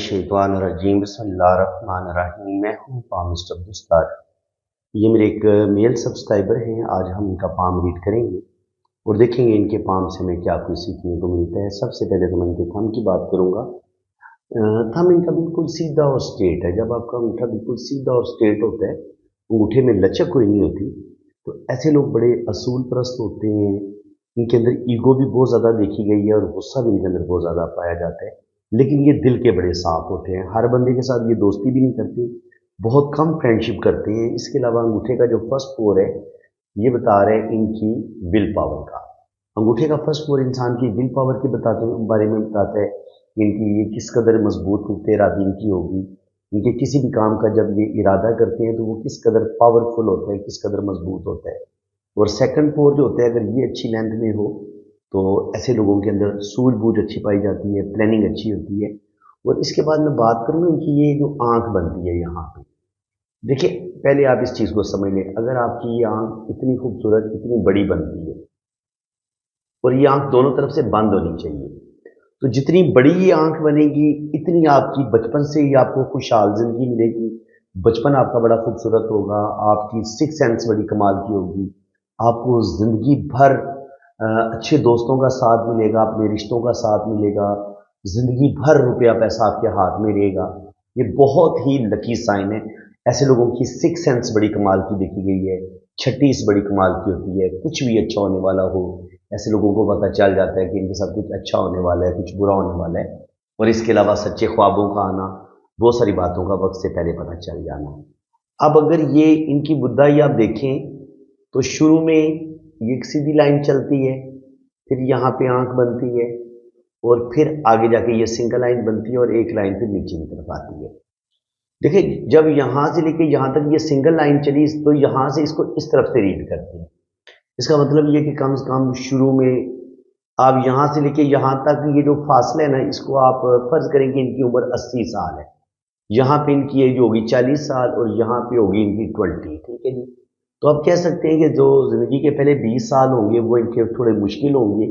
शैतानिर्रजीम बिस्मिल्लाहिर्रहमानिर्रहीम। मैं हूँ पाम मिस्टर अब्दुस्तार। ये मेरे एक मेल सब्सक्राइबर हैं। आज हम इनका पाम रीड करेंगे और देखेंगे इनके पाम से हमें क्या कुछ सीखने को मिलता है। सबसे पहले तो मैं इनके थंब की बात करूँगा। थंब इनका बिल्कुल सीधा और स्ट्रेट है। जब आपका अंगूठा बिल्कुल सीधा और स्ट्रेट होता है, अंगूठे में लचक कोई नहीं होती, तो ऐसे लोग बड़े असूल परस्त होते हैं। इनके अंदर ईगो भी बहुत ज़्यादा देखी गई है और गुस्सा भी इनके अंदर बहुत ज़्यादा पाया जाता है। लेकिन ये दिल के बड़े साफ होते हैं। हर बंदे के साथ ये दोस्ती भी नहीं करते, बहुत कम फ्रेंडशिप करते हैं। इसके अलावा अंगूठे का जो फर्स्ट फ्लोर है, ये बता रहे हैं इनकी विल पावर का। अंगूठे का फर्स्ट फ्लोर इंसान की विल पावर के बारे में बताता है कि इनकी ये किस कदर मजबूत इरादी इनकी होगी। इनके किसी भी काम का जब ये इरादा करते हैं तो वो किस कदर पावरफुल होता है, किस कदर मजबूत होता है। और सेकंड फ्लोर जो होता है, अगर ये अच्छी लेंथ में हो तो ऐसे लोगों के अंदर सूझबूझ अच्छी पाई जाती है, प्लानिंग अच्छी होती है। और इसके बाद मैं बात करूँ इनकी ये जो आंख बनती है यहाँ पे, देखिए पहले आप इस चीज़ को समझ लें। अगर आपकी ये आंख इतनी खूबसूरत, इतनी बड़ी बनती है और ये आंख दोनों तरफ से बंद होनी चाहिए, तो जितनी बड़ी ये आंख बनेगी इतनी आपकी बचपन से ही आपको खुशहाल जिंदगी मिलेगी। बचपन आपका बड़ा खूबसूरत होगा, आपकी सिक्स सेंस बड़ी कमाल की होगी, आपको जिंदगी भर अच्छे दोस्तों का साथ मिलेगा, अपने रिश्तों का साथ मिलेगा, जिंदगी भर रुपया पैसा आपके हाथ में रहेगा। ये बहुत ही लकी साइन है। ऐसे लोगों की सिक्स सेंस बड़ी कमाल की देखी गई है, छठीस बड़ी कमाल की होती है। कुछ भी अच्छा होने वाला हो, ऐसे लोगों को पता चल जाता है कि इनके साथ कुछ अच्छा होने वाला है, कुछ बुरा होने वाला है। और इसके अलावा सच्चे ख्वाबों का आना, बहुत सारी बातों का वक्त से पहले पता चल जाना। अब अगर ये इनकी बुद्धाई आप देखें तो शुरू में ये एक सीधी लाइन चलती है, फिर यहाँ पे आंख बनती है और फिर आगे जाके ये सिंगल लाइन बनती है और एक लाइन फिर नीचे की तरफ आती है। देखिए जब यहाँ से लेके यहाँ तक ये सिंगल लाइन चली तो यहाँ से इसको इस तरफ से रीड करते हैं। इसका मतलब ये कि कम से कम शुरू में आप यहाँ से लेके यहाँ तक ये जो फासला है ना, इसको आप फर्ज करेंगे इनकी उम्र 80 साल है। यहाँ पे इनकी एज होगी 40 साल और यहाँ पे होगी इनकी 20। ठीक है जी। तो आप कह सकते हैं कि जो जिंदगी के पहले 20 साल होंगे वो इनके थोड़े मुश्किल होंगे।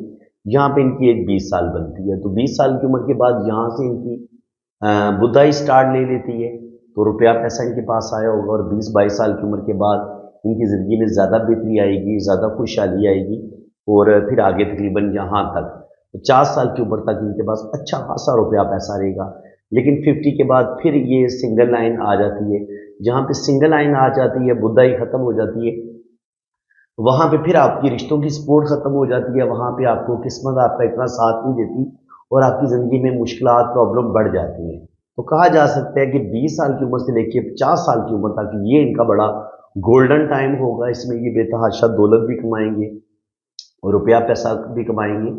यहाँ पे इनकी एज 20 साल बनती है, तो 20 साल की उम्र के बाद यहाँ से इनकी बुद्धाई स्टार्ट ले लेती है, तो रुपया पैसा इनके पास आया होगा। और 20-22 साल की उम्र के बाद इनकी ज़िंदगी में ज़्यादा बेहतरी आएगी, ज़्यादा खुशहाली आएगी और फिर आगे तकरीबन यहाँ तक 50 साल की उम्र तक इनके पास अच्छा खासा रुपया पैसा रहेगा। लेकिन 50 के बाद फिर ये सिंगल लाइन आ जाती है। जहाँ पे सिंगल लाइन आ जाती है, बुद्धाई ख़त्म हो जाती है, वहाँ पे फिर आपकी रिश्तों की सपोर्ट ख़त्म हो जाती है। वहाँ पे आपको किस्मत आपका इतना साथ नहीं देती और आपकी ज़िंदगी में मुश्किलात प्रॉब्लम बढ़ जाती हैं। तो कहा जा सकता है कि 20 साल की उम्र से लेकर 50 साल की उम्र तक ये इनका बड़ा गोल्डन टाइम होगा। इसमें ये बेतहाशा दौलत भी कमाएंगे और रुपया पैसा भी कमाएंगे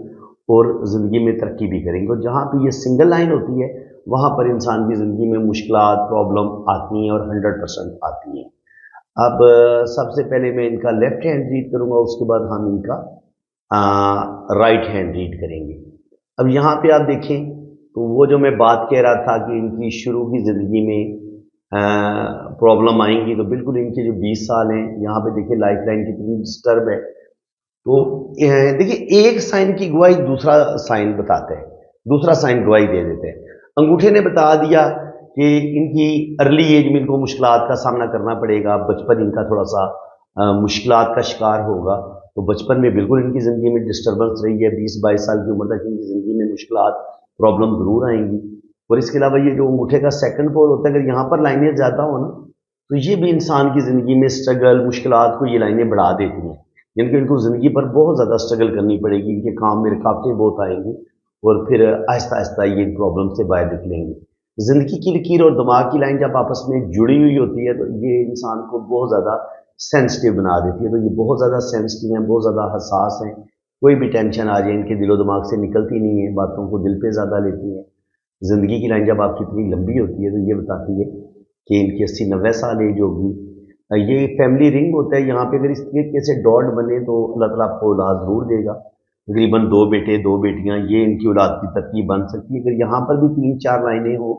और ज़िंदगी में तरक्की भी करेंगे। और जहाँ पे ये सिंगल लाइन होती है वहाँ पर इंसान की ज़िंदगी में मुश्किलात प्रॉब्लम आती हैं और 100% आती हैं। अब सबसे पहले मैं इनका लेफ्ट हैंड रीड करूँगा, उसके बाद हम इनका राइट हैंड रीड करेंगे। अब यहाँ पे आप देखें तो वो जो मैं बात कह रहा था कि इनकी शुरू की ज़िंदगी में प्रॉब्लम आएंगी, तो बिल्कुल इनके जो 20 साल हैं, यहाँ पे देखिए लाइफ लाइन कितनी डिस्टर्ब है। तो देखिए एक साइन की गवाही दूसरा साइन बताता है, दूसरा साइन गवाही दे देते हैं। अंगूठे ने बता दिया कि इनकी अर्ली एज में इनको मुश्किलात का सामना करना पड़ेगा, बचपन इनका थोड़ा सा मुश्किलात का शिकार होगा। तो बचपन में बिल्कुल इनकी ज़िंदगी में डिस्टर्बेंस रही है। 20-22 साल की उम्र तक इनकी ज़िंदगी में मुश्किलात प्रॉब्लम ज़रूर आएंगी। और इसके अलावा ये जो अंगूठे का सेकंड पोल होता है, अगर यहाँ पर लाइनें ज़्यादा हो ना, तो ये भी इंसान की ज़िंदगी में स्ट्रगल मुश्किलात को ये लाइनें बढ़ा देती हैं। यानी कि इनको ज़िंदगी पर बहुत ज़्यादा स्ट्रगल करनी पड़ेगी, इनके काम में रुकावटें बहुत आएंगी और फिर आहिस्ता आहिस्ता ये प्रॉब्लम से बाहर निकलेंगे। ज़िंदगी की लकीर और दिमाग की लाइन जब आपस में जुड़ी हुई होती है तो ये इंसान को बहुत ज़्यादा सेंसिटिव बना देती है। तो ये बहुत ज़्यादा सेंसिटिव हैं, बहुत ज़्यादा हसास हैं। कोई भी टेंशन आ जाए इनके दिलो दिमाग से निकलती नहीं है, बातों को दिल पे ज़्यादा लेती हैं। ज़िंदगी की लाइन जब आपकी इतनी लंबी होती है तो ये बताती है कि इनकी 80-90 साल एज होगी। ये फैमिली रिंग होता है, यहाँ पे अगर इस तरीके से डॉट बने तो अल्लाह ताला आपको औलाद ज़रूर देगा। तकरीबन 2 बेटे 2 बेटियाँ, ये इनकी औलाद की तरतीब बन सकती है। अगर यहाँ पर भी 3-4 लाइनें हो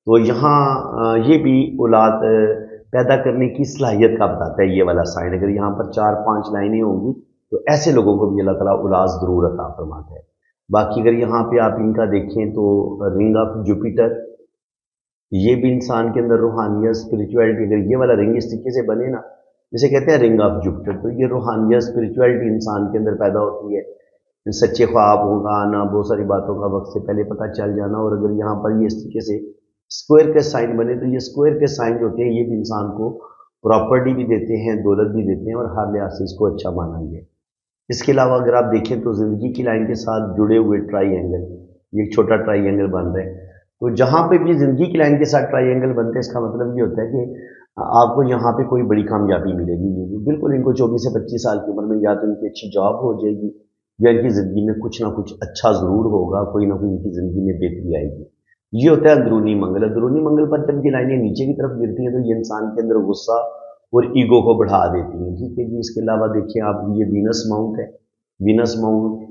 तो यहाँ ये भी औलाद पैदा करने की सलाहियत का बताता है ये वाला साइन। अगर यहाँ पर 4-5 लाइनें होंगी तो ऐसे लोगों को भी अल्लाह ताला औलाद ज़रूर अता फरमाता है। बाकी अगर यहाँ पे आप इनका देखें तो रिंग ऑफ जुपिटर, ये भी इंसान के अंदर रूहानियत स्पिरिचुअलिटी, अगर ये वाला रिंग इस तरीके से बने ना, जिसे कहते हैं रिंग ऑफ जुपिटर, तो ये रूहानियत स्पिरिचुअलिटी इंसान के अंदर पैदा होती है। सच्चे ख्वाबों का आना, बहुत सारी बातों का वक्त से पहले पता चल जाना। और अगर यहाँ पर ये इस तरीके से स्क्वायर के साइन बने तो ये स्क्वायर के साइन जो होते हैं ये भी इंसान को प्रॉपर्टी भी देते हैं, दौलत भी देते हैं और हर लिहाज से इसको अच्छा माना गया। इसके अलावा अगर आप देखें तो ज़िंदगी की लाइन के साथ जुड़े हुए ट्राई एंगल, ये एक छोटा ट्राई एंगल बन रहा है। तो जहाँ पे भी ज़िंदगी की लाइन के साथ ट्राई एंगल बनते हैं, इसका मतलब ये होता है कि आपको यहाँ पे कोई बड़ी कामयाबी मिलेगी। बिल्कुल इनको 24 से 25 साल की उम्र में या तो इनकी अच्छी जॉब हो जाएगी या इनकी ज़िंदगी में कुछ ना कुछ अच्छा ज़रूर होगा, कोई ना कोई इनकी ज़िंदगी में बेहतरी आएगी। ये होता है अंदरूनी मंगल। अंदरूनी मंगल पर जब ये लाइनें नीचे की तरफ गिरती हैं तो ये इंसान के अंदर गुस्सा और ईगो को बढ़ा देती हैं। ठीक है जी। इसके अलावा देखिए आप, ये वीनस माउंट है। वीनस माउंट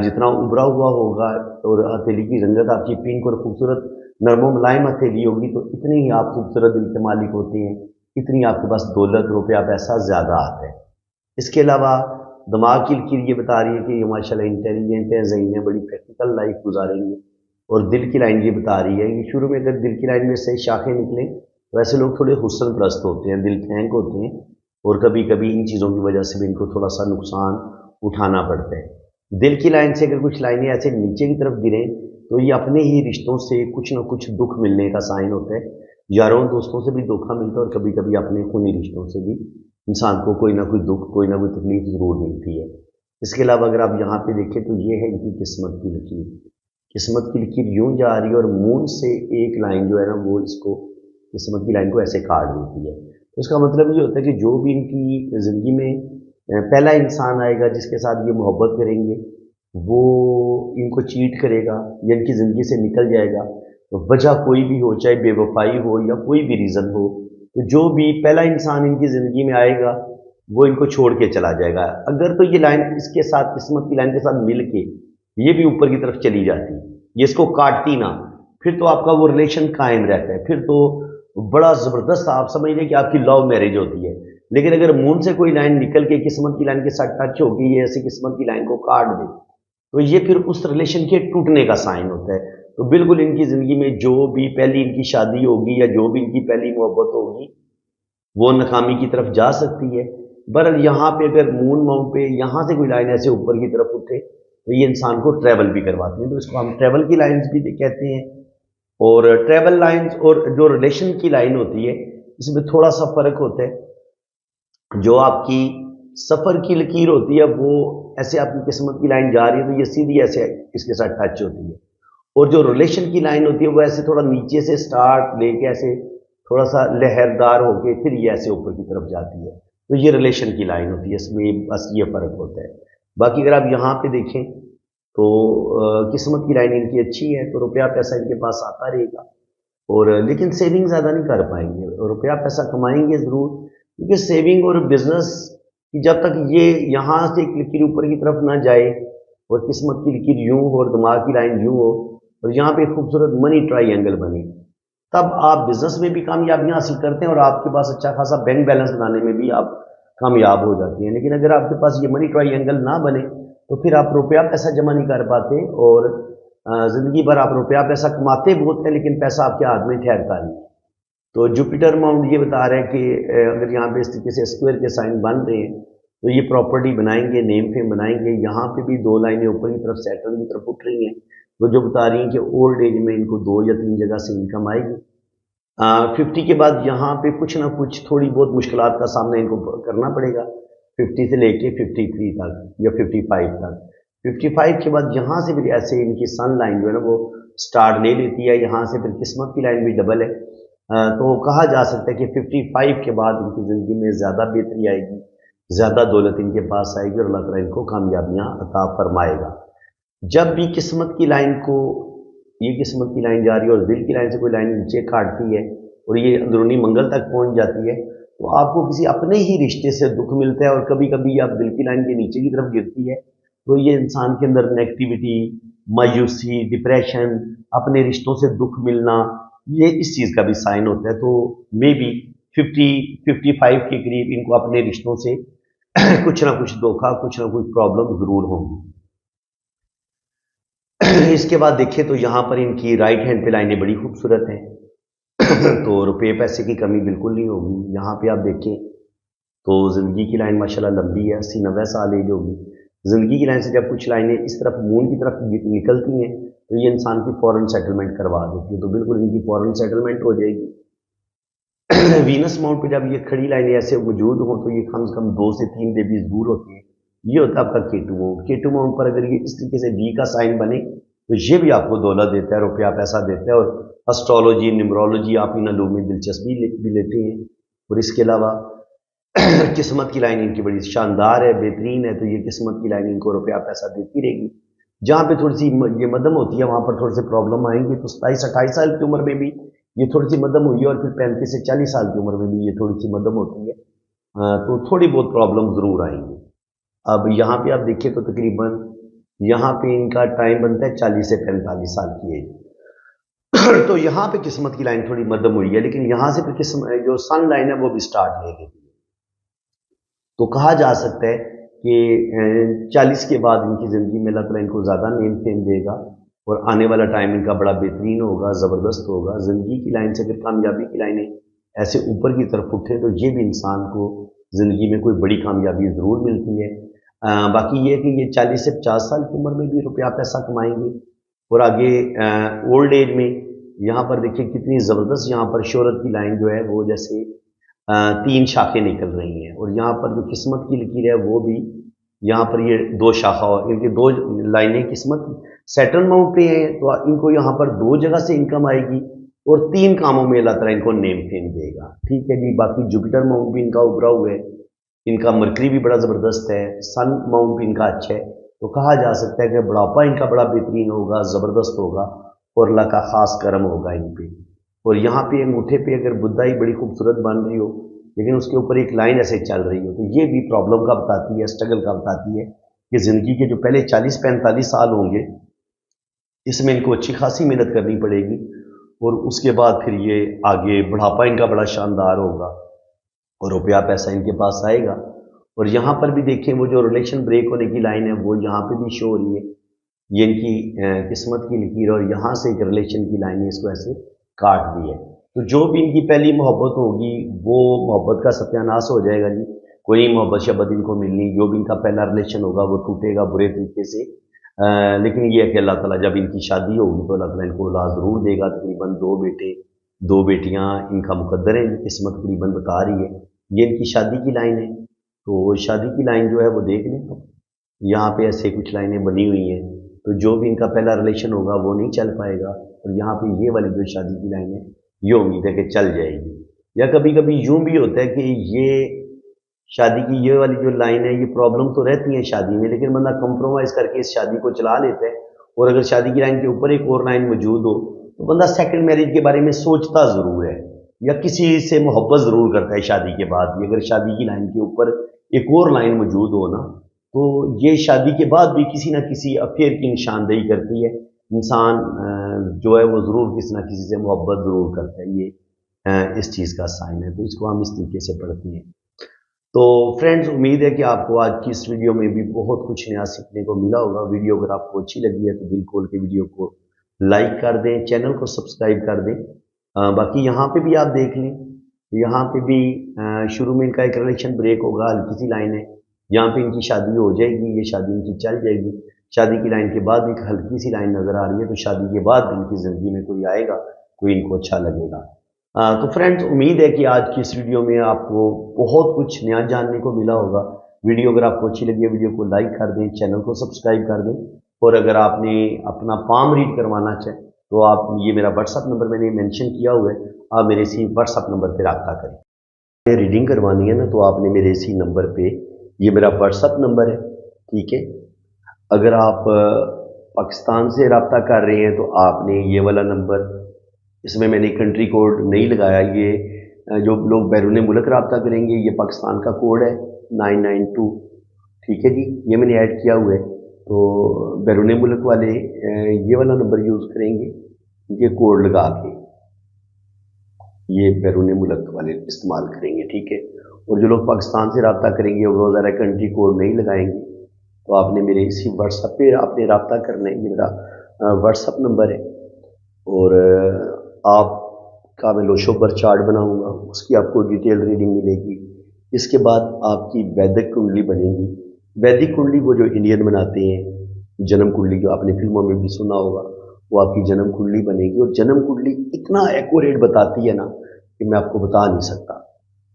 जितना उभरा हुआ होगा और हथेली की रंगत आपकी पिंक और खूबसूरत नरमो मुलायम हथेली होगी तो इतनी ही आप खूबसूरत दिल के मालिक होते हैं, इतनी आपके पास दौलत रुपया पैसा ज़्यादा आता है। इसके अलावा दिमाग की लकीर ये बता रही है कि ये माशाल्लाह इंटेलिजेंट है, ज़हीन है, बड़ी प्रैक्टिकल लाइफ गुजारेंगे। और दिल की लाइन ये बता रही है कि शुरू में अगर दिल की लाइन में से शाखें निकलें तो ऐसे लोग थोड़े हुस्न प्रस्त होते हैं, दिल फेंक होते हैं और कभी कभी इन चीज़ों की वजह से भी इनको थोड़ा सा नुकसान उठाना पड़ता है। दिल की लाइन से अगर कुछ लाइनें ऐसे नीचे की तरफ गिरें तो ये अपने ही रिश्तों से कुछ ना कुछ दुख मिलने का साइन होता है। यारों दोस्तों से भी धोखा मिलता है और कभी कभी अपने खूनी रिश्तों से भी इंसान को कोई ना कोई दुख, कोई ना कोई तकलीफ ज़रूर मिलती है। इसके अलावा अगर आप यहाँ पे देखें तो ये है इनकी किस्मत की लकीर। किस्मत की लकीर यूं जा रही है और मून से एक लाइन जो है ना वो इसको किस्मत की लाइन को ऐसे काट देती है। तो इसका मतलब ये होता है कि जो भी इनकी ज़िंदगी में पहला इंसान आएगा जिसके साथ ये मोहब्बत करेंगे वो इनको चीट करेगा या इनकी ज़िंदगी से निकल जाएगा। तो वजह कोई भी हो, चाहे बेवफाई हो या कोई भी रीज़न हो, तो जो भी पहला इंसान इनकी ज़िंदगी में आएगा वो इनको छोड़ के चला जाएगा। अगर तो ये लाइन इसके साथ किस्मत की लाइन के साथ मिल के ये भी ऊपर की तरफ चली जाती, ये इसको काटती ना, फिर तो आपका वो रिलेशन कायम रहता है, फिर तो बड़ा ज़बरदस्त आप समझ लें कि आपकी लव मैरिज होती है। लेकिन अगर मून से कोई लाइन निकल के किस्मत की लाइन के साथ टच होगी, ये ऐसी किस्मत की लाइन को काट दे तो ये फिर उस रिलेशन के टूटने का साइन होता है। तो बिल्कुल इनकी ज़िंदगी में जो भी पहली इनकी शादी होगी या जो भी इनकी पहली मोहब्बत होगी वो नाकामी की तरफ जा सकती है। बहरहाल यहाँ पे अगर मून माउंट पे यहाँ से कोई लाइन ऐसे ऊपर की तरफ उठे तो ये इंसान को ट्रैवल भी करवाती है, तो इसको हम ट्रैवल की लाइन्स भी कहते हैं। और ट्रैवल लाइन्स और जो रिलेशन की लाइन होती है इसमें थोड़ा सा फ़र्क होता है। जो आपकी सफ़र की लकीर होती है वो ऐसे आपकी किस्मत की लाइन जा रही है तो ये सीधी ऐसे इसके साथ टच होती है, और जो रिलेशन की लाइन होती है वो ऐसे थोड़ा नीचे से स्टार्ट लेके ऐसे थोड़ा सा लहरदार होके फिर ये ऐसे ऊपर की तरफ जाती है। तो ये रिलेशन की लाइन होती है, इसमें बस ये फ़र्क होता है। बाकी अगर आप यहाँ पे देखें तो किस्मत की लाइन इनकी अच्छी है तो रुपया पैसा इनके पास आता रहेगा, और लेकिन सेविंग ज़्यादा नहीं कर पाएंगे। रुपया पैसा कमाएंगे ज़रूर, क्योंकि सेविंग और बिजनेस कि जब तक ये यहाँ से एक लकीर ऊपर की तरफ ना जाए और किस्मत की लकीर यूं हो और दिमाग की लाइन यूं हो और यहाँ पे खूबसूरत मनी ट्राई एंगल बने, तब आप बिजनेस में भी कामयाबियाँ हासिल करते हैं और आपके पास अच्छा खासा बैंक बैलेंस बनाने में भी आप कामयाब हो जाते हैं। लेकिन अगर आपके पास ये मनी ट्राई एंगल ना बने तो फिर आप रुपया पैसा जमा नहीं कर पाते और ज़िंदगी भर आप रुपया पैसा कमाते बहुत हैं लेकिन पैसा आपके हाथ में ठहरता नहीं। तो जुपिटर माउंट ये बता रहे हैं कि अगर यहाँ पे इस तरीके से स्क्वायर के साइन बन रहे हैं तो ये प्रॉपर्टी बनाएंगे, नेम फेम बनाएंगे। यहाँ पे भी दो लाइनें ऊपर की तरफ सेटल की तरफ उठ रही हैं तो जो बता रही हैं कि ओल्ड एज में इनको 2 या 3 जगह से इनकम आएगी। 50 के बाद यहाँ पे कुछ ना कुछ थोड़ी बहुत मुश्किलात का सामना इनको करना पड़ेगा, 50 से लेके 53 तक या 55 तक। 55 के बाद यहाँ से भी ऐसे इनकी सन लाइन जो है ना वो स्टार्ट ले लेती है, यहाँ से फिर किस्मत की लाइन भी डबल है। तो कहा जा सकता है कि 55 के बाद इनकी ज़िंदगी में ज़्यादा बेहतरी आएगी, ज़्यादा दौलत इनके पास आएगी और अल्लाह ताला इनको कामयाबियाँ अता फरमाएगा। जब भी किस्मत की लाइन को, ये किस्मत की लाइन जा रही है और दिल की लाइन से कोई लाइन नीचे काटती है और ये अंदरूनी मंगल तक पहुंच जाती है तो आपको किसी अपने ही रिश्ते से दुख मिलता है, और कभी कभी आप दिल की लाइन के नीचे की तरफ गिरती है तो ये इंसान के अंदर नेगेटिविटी, मायूसी, डिप्रेशन, अपने रिश्तों से दुख मिलना, ये इस चीज़ का भी साइन होता है। तो मे बी 50-55 के करीब इनको अपने रिश्तों से कुछ ना कुछ धोखा, कुछ ना कुछ प्रॉब्लम जरूर होंगी। इसके बाद देखें तो यहाँ पर इनकी राइट हैंड पे लाइनें बड़ी खूबसूरत हैं। तो रुपये पैसे की कमी बिल्कुल नहीं होगी। यहाँ पे आप देखें तो ज़िंदगी की लाइन माशाल्लाह लंबी है, 80-90 साल एज होगी। ज़िंदगी की लाइन से जब कुछ लाइनें इस तरफ मून की तरफ निकलती हैं तो ये इंसान की फ़ौरन सेटलमेंट करवा देती है। तो बिल्कुल इनकी फ़ौरन सेटलमेंट हो जाएगी। वीनस माउंट पे जब ये खड़ी लाइनें ऐसे मौजूद हों तो ये कम से कम 2 से 3 बेबीज दूर होती हैं। ये होता है आपका केटू माउंट। केटू माउंट पर अगर ये इस तरीके से बी का साइन बने तो ये भी आपको दौलत देता है, रुपया पैसा देता है। और एस्ट्रोलॉजी, न्यूमरोलॉजी आप इन लोगों में दिलचस्पी भी लेते हैं। और इसके अलावा किस्मत की लाइन इनकी बड़ी शानदार है, बेहतरीन है। तो ये किस्मत की लाइन इनको रुपया पैसा देती रहेगी। जहाँ पे थोड़ी सी ये मध्यम होती है वहाँ पर थोड़े से प्रॉब्लम आएंगी। तो 27-28 साल की उम्र में भी ये थोड़ी सी मध्यम हुई है और फिर 35 से 40 साल की उम्र में भी ये थोड़ी सी मध्यम होती है। तो थोड़ी बहुत प्रॉब्लम ज़रूर आएंगी। अब यहाँ पे आप देखिए तो तकरीबन यहाँ पे इनका टाइम बनता है 40 से 45 साल की एज। तो यहाँ पे किस्मत की लाइन थोड़ी मध्यम हुई है, लेकिन यहाँ से फिर जो सन लाइन है वो भी स्टार्ट ले गई। तो कहा जा सकता है कि 40 के बाद इनकी ज़िंदगी में अल्लाह ताला इनको ज़्यादा नेम फेम देगा और आने वाला टाइम इनका बड़ा बेहतरीन होगा, ज़बरदस्त होगा। ज़िंदगी की लाइन से अगर कामयाबी की लाइनें ऐसे ऊपर की तरफ उठे तो ये भी इंसान को ज़िंदगी में कोई बड़ी कामयाबी ज़रूर मिलती है। बाकी ये है कि ये 40 से 50 साल की उम्र में भी रुपया पैसा कमाएंगे और आगे ओल्ड एज में यहाँ पर देखिए कितनी ज़बरदस्त यहाँ पर शोहरत की लाइन जो है वो जैसे 3 शाखें निकल रही हैं। और यहाँ पर जो किस्मत की लकीर है वो भी यहाँ पर ये 2 शाखा और इनकी 2 लाइनें किस्मत सैटर्न माउंट पे हैं। तो इनको यहाँ पर 2 जगह से इनकम आएगी और 3 कामों में अल्लाह ताला इनको नेम फेम देगा। ठीक है जी। बाकी जुपिटर माउंट भी इनका उभरा हुआ है, इनका मरकरी भी बड़ा ज़बरदस्त है, सन माउंट भी इनका अच्छा है। तो कहा जा सकता है कि बुढ़ापा इनका बड़ा बेहतरीन होगा, ज़बरदस्त होगा और अल्लाह का ख़ास करम होगा इन पे। और यहाँ पे अंगूठे पे अगर बुद्धाई बड़ी खूबसूरत बन रही हो लेकिन उसके ऊपर एक लाइन ऐसे चल रही हो तो ये भी प्रॉब्लम का बताती है, स्ट्रगल का बताती है कि ज़िंदगी के जो पहले 40-45 साल होंगे इसमें इनको अच्छी खासी मेहनत करनी पड़ेगी और उसके बाद फिर ये आगे बुढ़ापा इनका बड़ा शानदार होगा और रुपया पैसा इनके पास आएगा। और यहाँ पर भी देखें वो जो रिलेशन ब्रेक होने की लाइन है वो यहाँ पे भी शो हो रही है। ये इनकी किस्मत की लकीर और यहाँ से एक रिलेशन की लाइन है, इसको ऐसे काट दी है। तो जो भी इनकी पहली मोहब्बत होगी वो मोहब्बत का सत्यानाश हो जाएगा जी। कोई मोहब्बत शब्द इनको मिलनी, जो भी इनका पहला रिलेशन होगा वो टूटेगा बुरे तरीके से। लेकिन ये है कि अल्लाह ताला जब इनकी शादी होगी तो अल्लाह ताला इनको औलाद ज़रूर देगा। तकरीबन 2 बेटे 2 बेटियाँ इनका मुकद्दर है, किस्मत तकरीबन बता रही है। ये इनकी शादी की लाइन है। तो शादी की लाइन जो है वो देख लें, यहाँ पे ऐसे कुछ लाइनें बनी हुई हैं। तो जो भी इनका पहला रिलेशन होगा वो नहीं चल पाएगा और यहाँ पे ये वाली जो शादी की लाइन है ये उम्मीद है कि चल जाएगी। या कभी कभी यूं भी होता है कि ये शादी की ये वाली जो लाइन है ये प्रॉब्लम तो रहती है शादी में, लेकिन बंदा कंप्रोमाइज़ करके इस शादी को चला लेता है। और अगर शादी की लाइन के ऊपर एक और लाइन मौजूद हो तो बंदा सेकंड मैरिज के बारे में सोचता ज़रूर है या किसी से मोहब्बत ज़रूर करता है शादी के बाद भी। अगर शादी की लाइन के ऊपर एक और लाइन मौजूद हो ना तो ये शादी के बाद भी किसी ना किसी अफेयर की निशानदेही करती है। इंसान जो है वो ज़रूर किसी ना किसी से मोहब्बत ज़रूर करता है। ये इस चीज़ का साइन है। तो इसको हम इस तरीके से पढ़ते हैं। तो फ्रेंड्स उम्मीद है कि आपको आज की इस वीडियो में भी बहुत कुछ नया सीखने को मिला होगा। वीडियो अगर आपको अच्छी लगी है तो दिल खोल के वीडियो को लाइक कर दें, चैनल को सब्सक्राइब कर दें। बाकी यहाँ पे भी आप देख लें, यहाँ पे भी शुरू में इनका एक रिलेशन ब्रेक होगा, हल्की सी लाइन है। यहाँ पे इनकी शादी हो जाएगी, ये शादी इनकी चल जाएगी। शादी की लाइन के बाद एक हल्की सी लाइन नज़र आ रही है, तो शादी के बाद इनकी ज़िंदगी में कोई आएगा, कोई इनको अच्छा लगेगा। तो फ्रेंड्स उम्मीद है कि आज की इस वीडियो में आपको बहुत कुछ नया जानने को मिला होगा। वीडियो अगर आपको अच्छी लगी है वीडियो को लाइक कर दें, चैनल को सब्सक्राइब कर दें। और अगर आपने अपना पाम रीड करवाना चाहें तो आप ये मेरा व्हाट्सअप नंबर मैंने मेंशन किया हुआ है, आप मेरे इसी व्हाट्सअप नंबर पर रब्ता करें। रीडिंग करवानी है ना तो आपने मेरे इसी नंबर पे, ये मेरा व्हाट्सअप नंबर है, ठीक है। अगर आप पाकिस्तान से रब्ता कर रहे हैं तो आपने ये वाला नंबर, इसमें मैंने कंट्री कोड नहीं लगाया, ये जो लोग बैरून मुल्क रब्ता करेंगे ये पाकिस्तान का कोड है 992, ठीक है जी, ये मैंने ऐड किया हुआ है। तो बैरून मुल्क वाले ये वाला नंबर यूज़ करेंगे ये कोड लगा के। ये बैरून मुल्क वाले इस्तेमाल करेंगे, ठीक है। और जो लोग पाकिस्तान से रब्ता करेंगे वो ज़रा कंट्री कोड नहीं लगाएंगे, तो आपने मेरे इसी व्हाट्सएप पे आपने रब्ता करना है। ये मेरा व्हाट्सएप नंबर है। और आपका मैं लोशोबर चार्ट बनाऊंगा, उसकी आपको डिटेल रीडिंग मिलेगी। इसके बाद आपकी वैदिक कुंडली बनेगी। वैदिक कुंडली वो जो इंडियन बनाते हैं, जन्म कुंडली जो आपने फिल्मों में भी सुना होगा, वो आपकी जन्म कुंडली बनेगी। और जन्म कुंडली इतना एक्यूरेट बताती है ना कि मैं आपको बता नहीं सकता।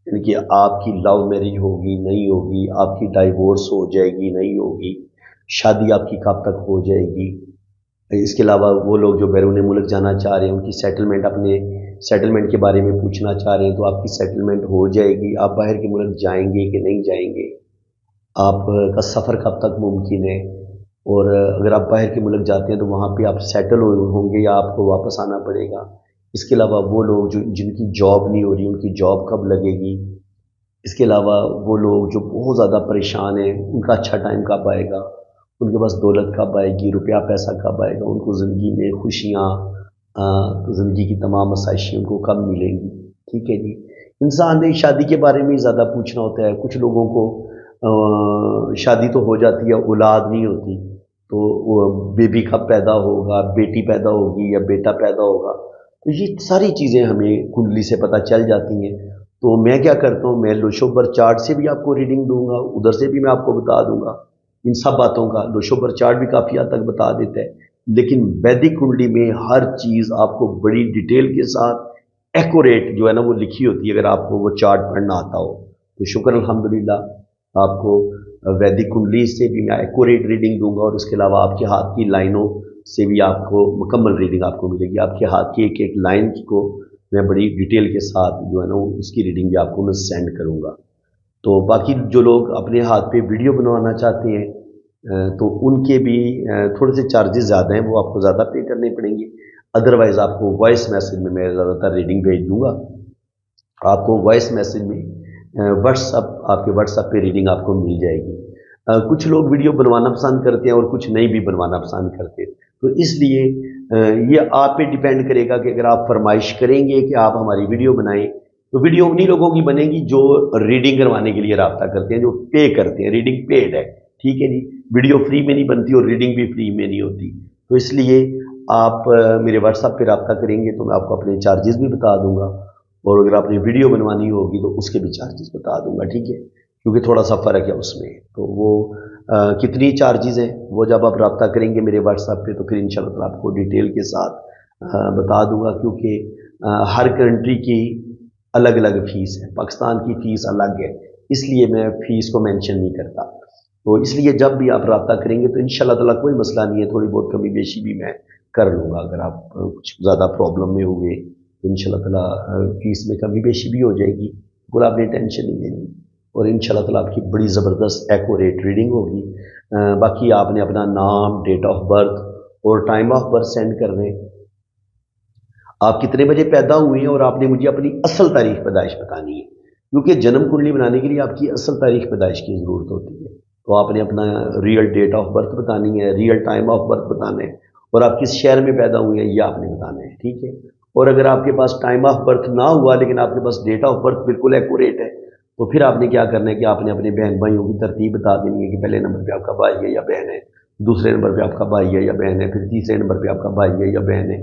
यानी कि आपकी लव मैरिज होगी नहीं होगी, आपकी डाइवोर्स हो जाएगी नहीं होगी, शादी आपकी कब तक हो जाएगी। इसके अलावा वो लोग जो बैरून मुल्क जाना चाह रहे हैं, उनकी सेटलमेंट, अपने सेटलमेंट के बारे में पूछना चाह रहे हैं, तो आपकी सेटलमेंट हो जाएगी। आप बाहर के मुल्क जाएंगे कि नहीं जाएंगे, आपका सफ़र कब तक मुमकिन है। और अगर आप बाहर के मुल्क जाते हैं तो वहाँ पे आप सेटल होंगे या आपको वापस आना पड़ेगा। इसके अलावा वो लोग जो जिनकी जॉब नहीं हो रही, उनकी जॉब कब लगेगी। इसके अलावा वो लोग जो बहुत ज़्यादा परेशान हैं, उनका अच्छा टाइम कब आएगा, उनके पास दौलत कब आएगी, रुपया पैसा कब आएगा, उनको ज़िंदगी में खुशियाँ, ज़िंदगी की तमाम आसाइशें उनको कब मिलेंगी, ठीक है जी। इंसान ने शादी के बारे में ज़्यादा पूछना होता है। कुछ लोगों को शादी तो हो जाती है, औलाद नहीं होती, तो वो बेबी कब पैदा होगा, बेटी पैदा होगी या बेटा पैदा होगा, तो ये सारी चीज़ें हमें कुंडली से पता चल जाती हैं। तो मैं क्या करता हूँ, मैं लोशोबर चार्ट से भी आपको रीडिंग दूंगा, उधर से भी मैं आपको बता दूंगा इन सब बातों का। लोशोबर चार्ट भी काफ़ी हद तक बता देता है, लेकिन वैदिक कुंडली में हर चीज़ आपको बड़ी डिटेल के साथ एक्यूरेट जो है ना वो लिखी होती है, अगर आपको वो चार्ट पढ़ना आता हो तो शुक्र अल्हम्दुलिल्लाह। आपको वैदिक कुंडली से भी मैं एक्यूरेट रीडिंग दूंगा, और उसके अलावा आपके हाथ की लाइनों से भी आपको मुकम्मल रीडिंग आपको मिलेगी। आपके हाथ की एक एक लाइन को मैं बड़ी डिटेल के साथ जो है ना उसकी रीडिंग भी आपको मैं सेंड करूंगा। तो बाकी जो लोग अपने हाथ पे वीडियो बनवाना चाहते हैं, तो उनके भी थोड़े से चार्जेस ज़्यादा हैं, वो आपको ज़्यादा पे करने पड़ेंगे। अदरवाइज़ आपको वॉइस मैसेज में मैं ज़्यादातर रीडिंग भेज दूँगा। आपको वॉइस मैसेज में व्हाट्सअप, आपके व्हाट्सअप पे रीडिंग आपको मिल जाएगी। कुछ लोग वीडियो बनवाना पसंद करते हैं और कुछ नहीं भी बनवाना पसंद करते, तो इसलिए ये आप पे डिपेंड करेगा कि अगर आप फरमाइश करेंगे कि आप हमारी वीडियो बनाएं, तो वीडियो उन्हीं लोगों की बनेगी जो रीडिंग करवाने के लिए रब्ता करते हैं, जो पे करते हैं। रीडिंग पेड है, ठीक है जी। वीडियो फ्री में नहीं बनती और रीडिंग भी फ्री में नहीं होती। तो इसलिए आप मेरे व्हाट्सएप पे रब्ता करेंगे तो मैं आपको अपने चार्जेस भी बता दूंगा, और अगर आपने वीडियो बनवानी होगी तो उसके भी चार्जेस बता दूंगा, ठीक है, क्योंकि थोड़ा सा फ़र्क है उसमें। तो वो कितनी चार्जेस हैं वो जब आप रब्ता करेंगे मेरे व्हाट्सएप पे तो फिर इंशाल्लाह आपको डिटेल के साथ बता दूंगा, क्योंकि हर कंट्री की अलग अलग फ़ीस है। पाकिस्तान की फ़ीस अलग है, इसलिए मैं फ़ीस को मेंशन नहीं करता। तो इसलिए जब भी आप रब्ता करेंगे तो इंशाल्लाह ताला कोई मसला नहीं है, थोड़ी बहुत कमी बेशी भी मैं कर लूँगा। अगर आप कुछ ज़्यादा प्रॉब्लम में हुए तो इंशाल्लाह ताला फ़ीस में कमी बेशी भी हो जाएगी, बिल्कुल आपने टेंशन नहीं लेनी, और इंशाल्लाह ताला आपकी बड़ी ज़बरदस्त एक्यूरेट रीडिंग होगी। बाकी आपने अपना नाम, डेट ऑफ बर्थ और टाइम ऑफ बर्थ सेंड कर दें। आप कितने बजे पैदा हुए हैं और आपने मुझे अपनी असल तारीख पैदाइश बतानी है, क्योंकि जन्म कुंडली बनाने के लिए आपकी असल तारीख पैदाइश की ज़रूरत होती है। तो आपने अपना रियल डेट ऑफ बर्थ बतानी है, रियल टाइम ऑफ बर्थ बताना है, और आप किस शहर में पैदा हुए हैं ये आपने बताना है, ठीक है। और अगर आपके पास टाइम ऑफ बर्थ ना हुआ लेकिन आपके पास डेट ऑफ बर्थ बिल्कुल एक्यूरेट है, तो फिर आपने क्या करना है कि आपने अपने बहन भाइयों की तरतीब बता देनी है कि पहले नंबर पे आपका भाई है या बहन है, दूसरे नंबर पे आपका भाई है या बहन है, फिर तीसरे नंबर पे आपका भाई है या बहन है।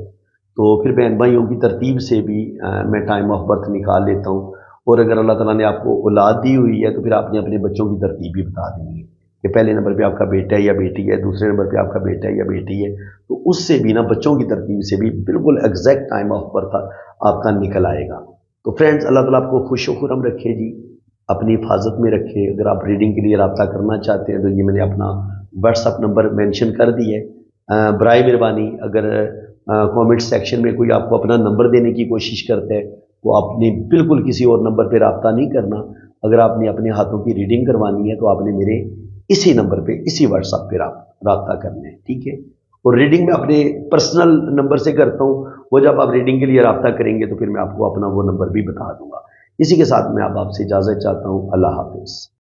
तो फिर बहन भाइयों की तरतीब से भी मैं टाइम ऑफ बर्थ निकाल लेता हूँ। और अगर अल्लाह ताला ने आपको औलाद दी हुई है तो फिर आपने अपने बच्चों की तरतीब भी बता देनी है कि पहले नंबर पे आपका बेटा है या बेटी है, दूसरे नंबर पे आपका बेटा है या बेटी है। तो उससे भी ना, बच्चों की तरतीब से भी बिल्कुल एग्जैक्ट टाइम ऑफ बर्थ आपका निकल आएगा। तो फ्रेंड्स, अल्लाह ताला आपको खुश व खुरम रखे जी, अपनी हिफाजत में रखे। अगर आप रीडिंग के लिए रब्ता करना चाहते हैं तो ये मैंने अपना व्हाट्सअप नंबर मेंशन कर दी है। बराए मेहरबानी अगर कमेंट सेक्शन में कोई आपको अपना नंबर देने की कोशिश करता है तो आपने बिल्कुल किसी और नंबर पे रब्ता नहीं करना। अगर आपने अपने हाथों की रीडिंग करवानी है तो आपने मेरे इसी नंबर पे, इसी व्हाट्सएप पे रब्ता करना है, ठीक है। और रीडिंग में अपने पर्सनल नंबर से करता हूँ, वो जब आप रीडिंग के लिए रब्ता करेंगे तो फिर मैं आपको अपना वो नंबर भी बता दूंगा। इसी के साथ मैं आपसे इजाज़त चाहता हूँ। अल्लाह हाफिज़।